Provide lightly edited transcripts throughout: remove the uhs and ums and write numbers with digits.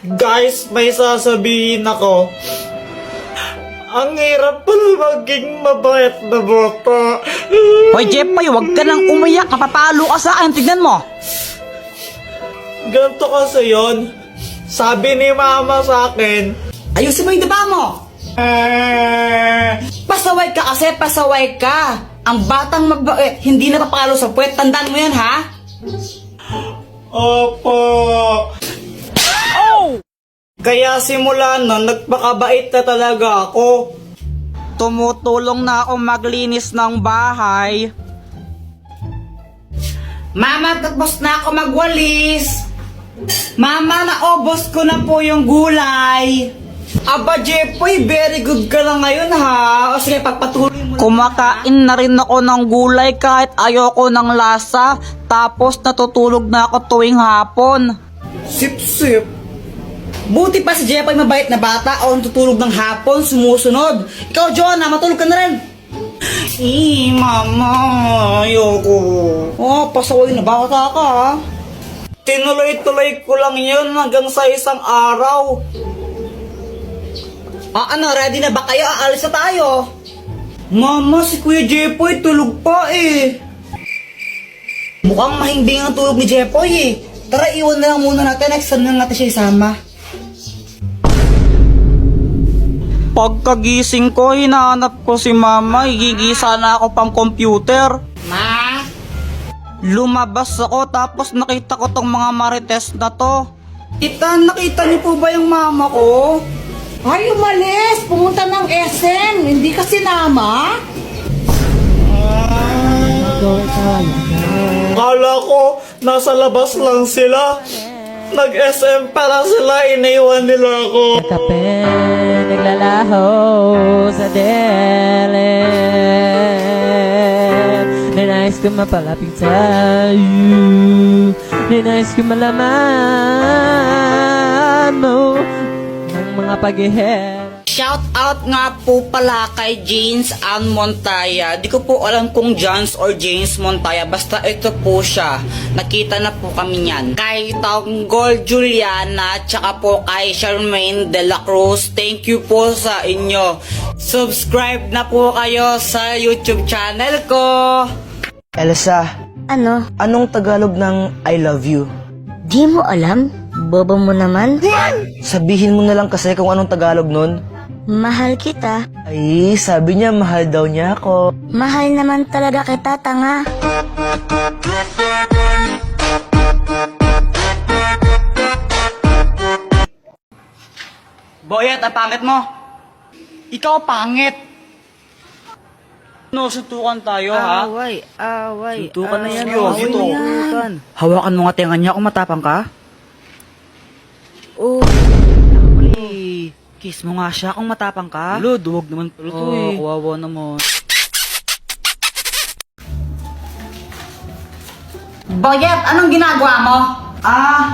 Guys, may sasabihin ako. Ang hirap pala maging mabait na bata. Hoy, Jepoy, huwag ka nang umiyak. Kapapalo ka sa akin. Tignan mo. Ganto kasi yon. Sabi ni mama sa akin, Ayusin mo yung daba mo. Pasaway ka kasi, pasaway ka. Ang batang mabait, hindi napapalo sa puwet. Tandaan mo yan, ha? Opo. Kaya simula nun, nagpakabait na talaga ako. Tumutulong na ako maglinis ng bahay. Mama, tapos na ako magwalis. Mama, naubos ko na po yung gulay. Aba, Jepoy, very good ka na ngayon ha. O sige, pagpatuloy mo. Kumakain na rin ako ng gulay kahit ayoko ng lasa. Tapos natutulog na ako tuwing hapon. Sip-sip. Buti pa si Jepoy mabait na bata o tutulog ng hapon, sumusunod. Ikaw, Jonah, matulog ka na rin. Mama, ayoko. Oh, pasaway na bata ka, ha? Tinuloy-tuloy ko lang yun hanggang sa isang araw. Ano, ready na ba kayo? Aalis na tayo. Mama, si Kuya Jepoy tulog pa eh. Mukhang mahimbing ang tulog ni Jepoy eh. Tara, iwan na lang muna natin. Next time na natin siya isama. Pagkagising ko, hinahanap ko si Mama. Higigisa na ako pang computer. Ma? Lumabas ako tapos nakita ko tong mga marites na to. Tita, nakita niyo po ba yung mama ko? Ay, umalis! Pumunta ng SM! Hindi ka sinama? Kala ko, nasa labas lang sila. Nag-SM para sila, iniwan nila ako. Kape, naglalaho sa dilim. Ninais ko mapalapit sa'yo. Ninais ko malaman mo ang mga pag-ihera. Shout out nga po pala kay James Ann Montaya. Di ko po alam kung Jans or James Montaya. Basta ito po siya. Nakita na po kami niyan. Kay Tanggol Juliana, tsaka po kay Charmaine de la Cruz. Thank you po sa inyo. Subscribe na po kayo sa YouTube channel ko. Elsa, Ano? anong Tagalog ng I love you? Di mo alam? Bobo mo naman? Sabihin mo na lang kasi kung anong Tagalog nun. Mahal kita. Ay, sabi niya mahal daw niya ako. Mahal naman talaga kita, tanga. Boyet, ang pangit mo. Ikaw pangit. No, suntukan tayo, ha? Away. Suntukan na yan, away Ito. yan. Hawakan mo nga tenga niya kung matapang ka. Oh. Uli, kiss mo nga siya kung matapang ka. Lo, duwag naman pala to eh. Kawawa naman. Boyet, anong ginagawa mo?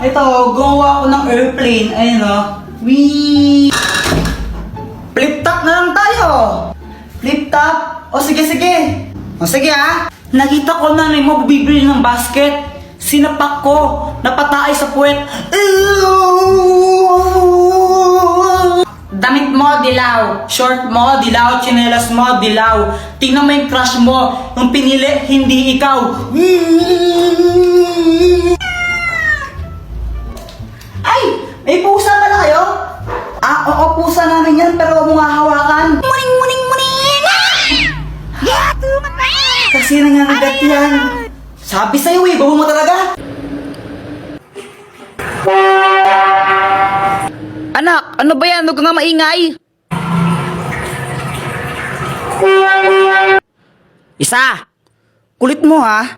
Ito, gumawa ko ng airplane. Ayun o. Wee! Flip top na lang tayo. Flip top. O sige, sige. O sige ha. Nakita ko na mo bibili ng basket. Sinapak ko. Napatay sa puwet. Damit mo, dilaw. Short mo, dilaw. Chinelas mo, dilaw. Tingnan mo yung crush mo. Yung pinili, hindi ikaw. Ay! May pusa pala kayo? Oo, pusa namin yan, pero huwag mo nga hawakan. Muning, muning, muning! Kasi nangangagat yan. Sabi sa'yo eh, babo mo talaga. Anak, ano ba yan? Huwag ka nga maingay. Isa! Kulit mo ha.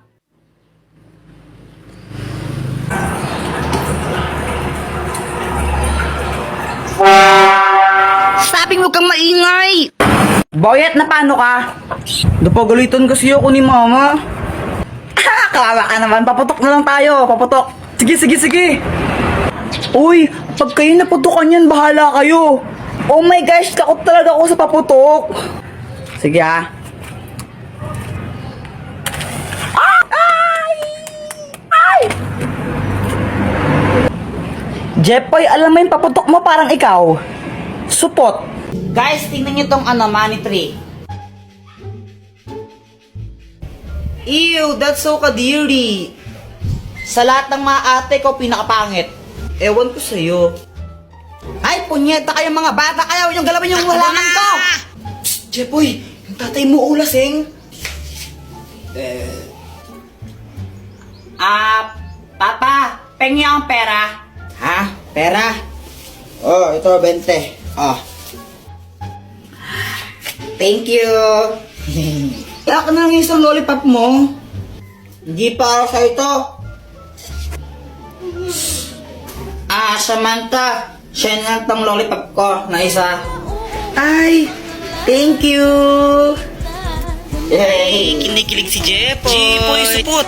Sabing huwag kang maingay! Boyet, na paano ka? Napagalitan kasi ako ni mama. Kawawa ka naman, paputok na lang tayo, paputok. Sige, sige, sige. Uy, pag kayo naputukan yan, bahala kayo. Oh my gosh, takot talaga ako sa paputok. Sige ah. Jepoy, alam mo yung paputok mo parang ikaw. Supot. Guys, tingnan nyo tong money tree. Ew, that's so kadiri. Sa lahat ng mga ate ko, pinakapangit. Ewan ko sa'yo. Ay, punyeta kayo mga bata kayo. Yung galawin yung halaman ko. Psst, Jepoy, yung tatay mo ulasing. Papa, pengi ang pera. Ha? Pera? Oh, ito, 20. Oh. Thank you. Kaya ka nang isang lollipop mo. Hindi para sa ito. Samantha. Siya lang tong lollipop ko na isa. Ay, thank you. Yay, kinikilig si Jepoy. Jepoy, supot.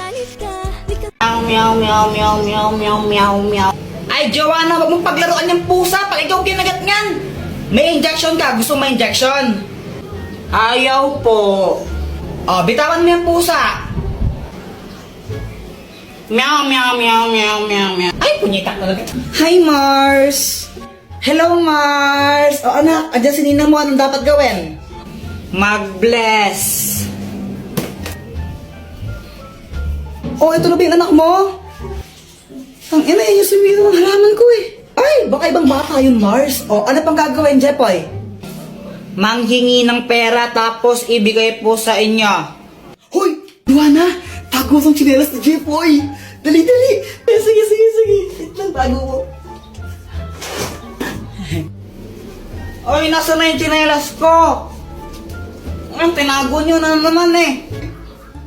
Meow, meow, meow, meow, meow, meow, meow. Ay, Joanna, wag mong paglaruan yung pusa pag ikaw kinagat ngan. May injection ka. Gusto mo injection? Ayaw po. Oh, bitawan mo yung pusa. Meow, meow, meow, meow, meow, meow. Ay, punyita talaga. Hi, Mars. Hello, Mars. O, anak, andyan si Nina mo. Anong dapat gawin? Mag-bless. Oh, ito na ba yung anak mo? Ang ina, yung sumiro ng halaman ko eh. Ay, baka ibang bata yung Mars. O, ano pang gagawin, Jepoy? Manghingi ng pera tapos ibigay po sa inyo. Hoy, Luana, tago ang tsinelas ni Jepoy. Dali, dali. Sige, sige, sige. Wait lang, tago mo. Oy, nasa na yung tsinelas ko? Tinago nyo na naman eh.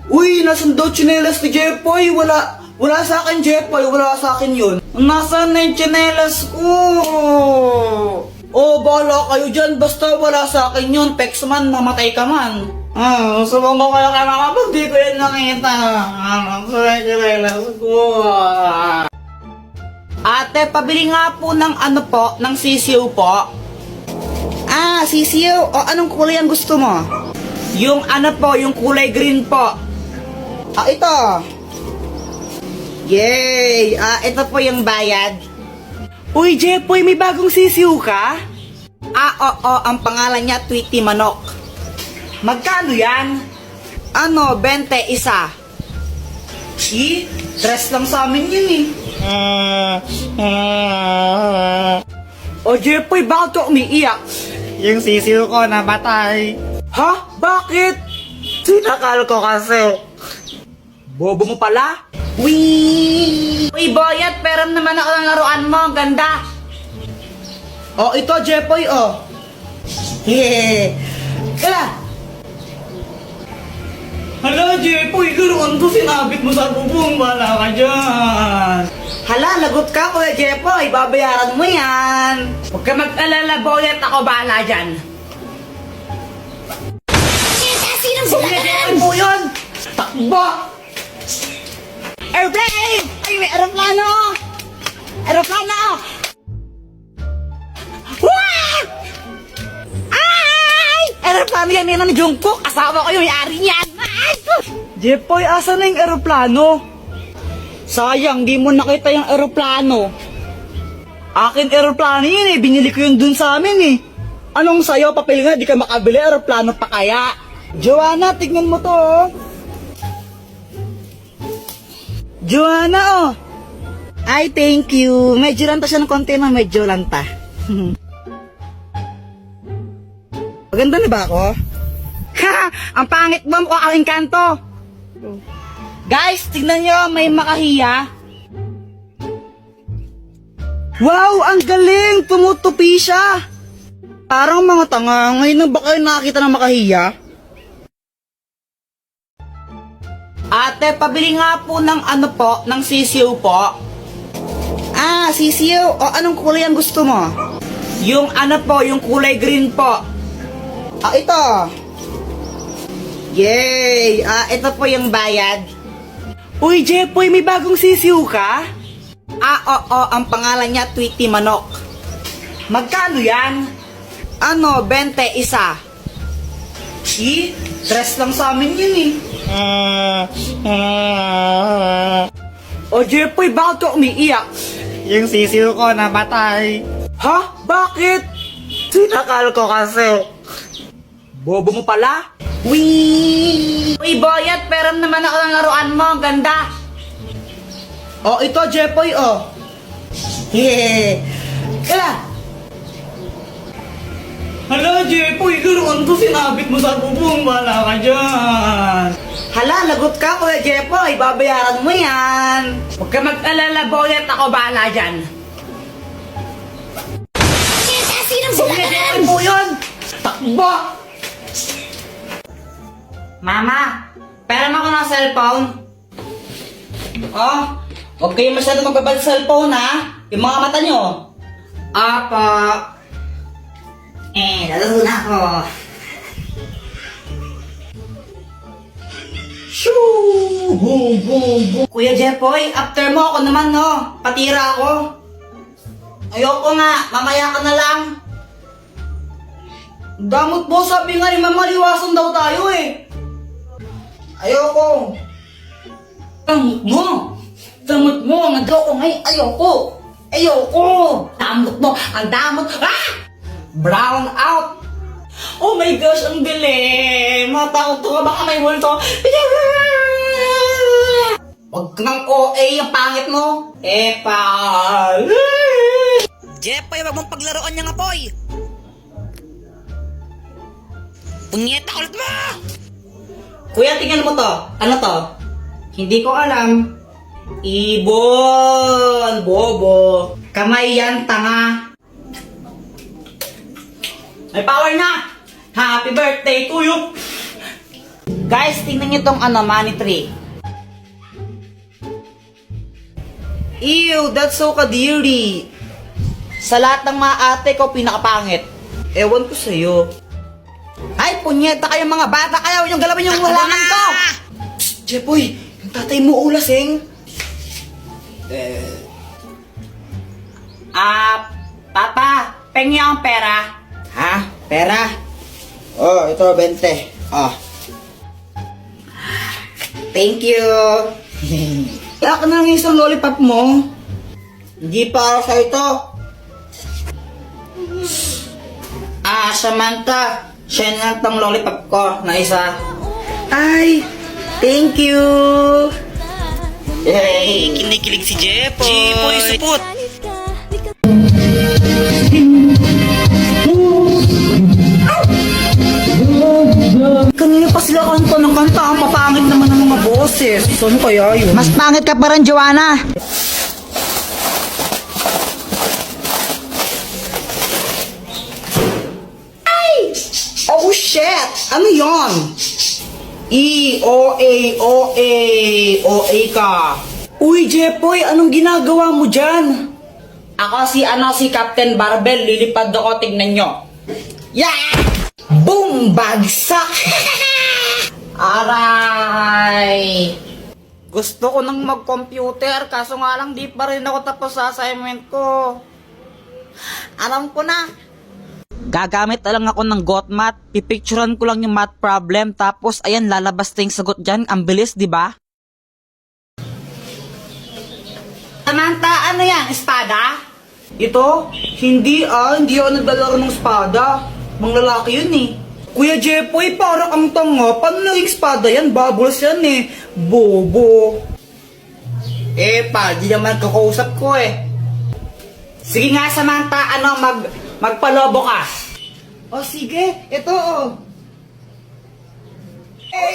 Uy, nasan daw tsinelas ni Jepoy? Wala sa akin, Jepoy. Wala sa akin yun. Nasaan na yung tsinelas ko? Oh, bahala kayo dyan. Basta wala sa akin yun. Pex man, mamatay ka man. Subong ko kayo kay mama pag di ko yun nakita. Nasaan yung tsinelas ko? Ate, pabili nga po ng ng sisiw po. Sisiw. O, anong kulay ang gusto mo? Yung yung kulay green po. Ito. Yay! Ito po yung bayad. Uy, Jepoy, may bagong sisiw ka? Oo, ang pangalan niya, Tweety Manok. Magkano yan? 20 isa. Dress lang sa amin yun eh. O, Jepoy, bakit ka umiiyak? Yung sisiw ko namatay. Ha? Bakit? Sinakal ko kasi. Bobo mo pala? Uy, boyat, peram naman ako ng laruan mo. Ganda. Oh, ito, Jepoy, oh. Kala. Hala, Jepoy, laruan ko sinabit mo sa bubong. Wala ka dyan. Hala, lagot ka, Kuya Jepoy. Babayaran mo yan. Huwag ka mag-alala, boyat. Ako bahala dyan. Kuya Jepoy po yun. Takbo. Airplane! Ay, may aeroplano! Aeroplano! Wah! Ay! Aeroplano yan ni Jungkook. Asawa ko yung may-ari niyan. Ay! Jepoy, asa na yung aeroplano? Sayang, di mo nakita yung aeroplano. Akin aeroplano yun eh. Binili ko yun dun sa amin eh. Anong sayo, papel nga, di ka makabili. Aeroplano pa kaya? Joanna, tignan mo to oh. Joanna, oh. Ay, thank you. Medyo lanta siya ng konti na medyo lanta. Maganda na ba ako? Ha! Ang pangit mo mukha kang Encanto. Guys, tignan nyo, may makahiya. Wow, ang galing! Tumutupi siya. Parang mga tanga. Ngayon na ba kayo nakakita ng makahiya? Ate, pabili nga po ng ng sisiw po. Sisiw. O, anong kulay ang gusto mo? Yung yung kulay green po. Ito. Yay! Ito po yung bayad. Uy, Jepoy, may bagong sisiw ka? Oo, ang pangalan niya, Tweety Manok. Magkano yan? 20 isa. Dress lang sa amin yun eh. O, Jepoy, bakit ka umiiyak? yung sisiw ko namatay. Ha? Bakit? Sinakal ko kasi. Bobo mo pala? Wee! Uy, Boyet, peram naman ako ng laruan mo. Ang ganda. Oh, ito, Jepoy, oh. Yeah. Kaya, Hala, Jepoy, laruan ko sinabit mo sa bubong. Wala ka dyan. hala, lagot ka, Kuya Jepoy. Babayaran mo yan. Huwag ka mag-alala, Boyet. Ako bahala dyan. Kuya Jepoy po yun. Takbo! Mama, pera mo ako ng cellphone. Oh, huwag kayo masyado magbabal sa cellphone, ha? Yung mga mata nyo. Apa. Lalaro na ako. Shoo! Boom, boom, boom. Kuya Jepoy, after mo ako naman, no? Patira ako. Ayoko nga, mamaya ka na lang. Damot mo, sabi nga ni Mama, liwasan daw tayo eh. Ayoko. Damot mo. Damot mo, nag-ayoko ngayon. Ayoko. Ayoko. Damot mo, ang damot. Ah! Brown out. Oh my gosh, ang dilim. Matakot ko, baka may multo. Huwag kang OA, ang pangit mo. Epa. Jepoy, wag mong paglaruan niya nga, Poy. Punyeta ulit mo! Kuya, tingnan mo to. Ano to? Hindi ko alam. Ibon! Bobo! Kamay yan, tanga! May power na! Happy birthday to you! Guys, tingnan nyo tong money tree. Ew, that's so kadiri. Sa lahat ng mga ate ko, pinakapangit. Ewan ko sa'yo. Ay, punyeta kayo mga bata kayo! Yung galawin yung halaman ko! Psst, Jepoy! Yung tatay mo ulasing! Papa! Pengi ang pera! Ha? Pera? Oh, ito, 20. Oh. Thank you! Kaya ka na ng isang lollipop mo. Hindi para sa ito. Samantha. Siya lang tong lollipop ko na isa. Ay! Thank you! Yay! Kinikilig si Jepoy! Jepoy, supot! Kanina pa sila kanta ng kanta. Ang papangit naman ng mga boses. Saan kaya yun? Mas pangit ka pa rin, Joanna! Oh shit! Ano yon? O-A ka. Uy, Jepoy, anong ginagawa mo dyan? Ako si Captain Barbell, lilipad ako, tignan nyo. Yeah! Boom! Bagsak! Aray! Gusto ko nang mag-computer, kaso nga lang di pa rin ako tapos sa assignment ko. Alam ko na. Gagamit na lang ako ng GotMath, pipicturean ko lang yung math problem, tapos ayan, lalabas na yung sagot dyan. Ang bilis, di ba? Samantha, ano yan? Espada? Ito? Hindi ako naglalaro ng espada. Mga lalaki yun eh. Kuya Jepoy, parang ang tanga. Paano naging espada yan? Bubbles yan eh. Bobo. Di naman kakausap ko eh. Sige nga, Samantha, magpalobo ka. O sige, ito oh.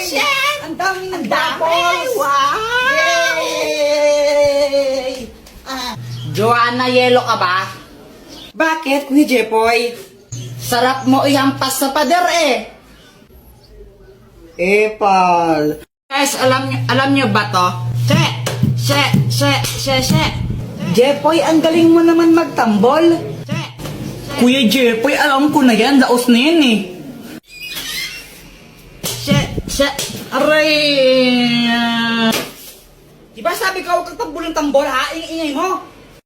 Shit! Ang daming bubbles! Wow! Yay! Joanna, yelo ka ba? Bakit, Kuya Jepoy? Sarap mo ihampas sa pader eh. Epal. Guys, alam nyo ba to? Jepoy, ang galing mo naman magtambol. Kuya Jepoy, alam ko na yan. Laos na yan eh. Aray! Diba sabi ko huwag kang tambol ng tambol ha? Ingay mo.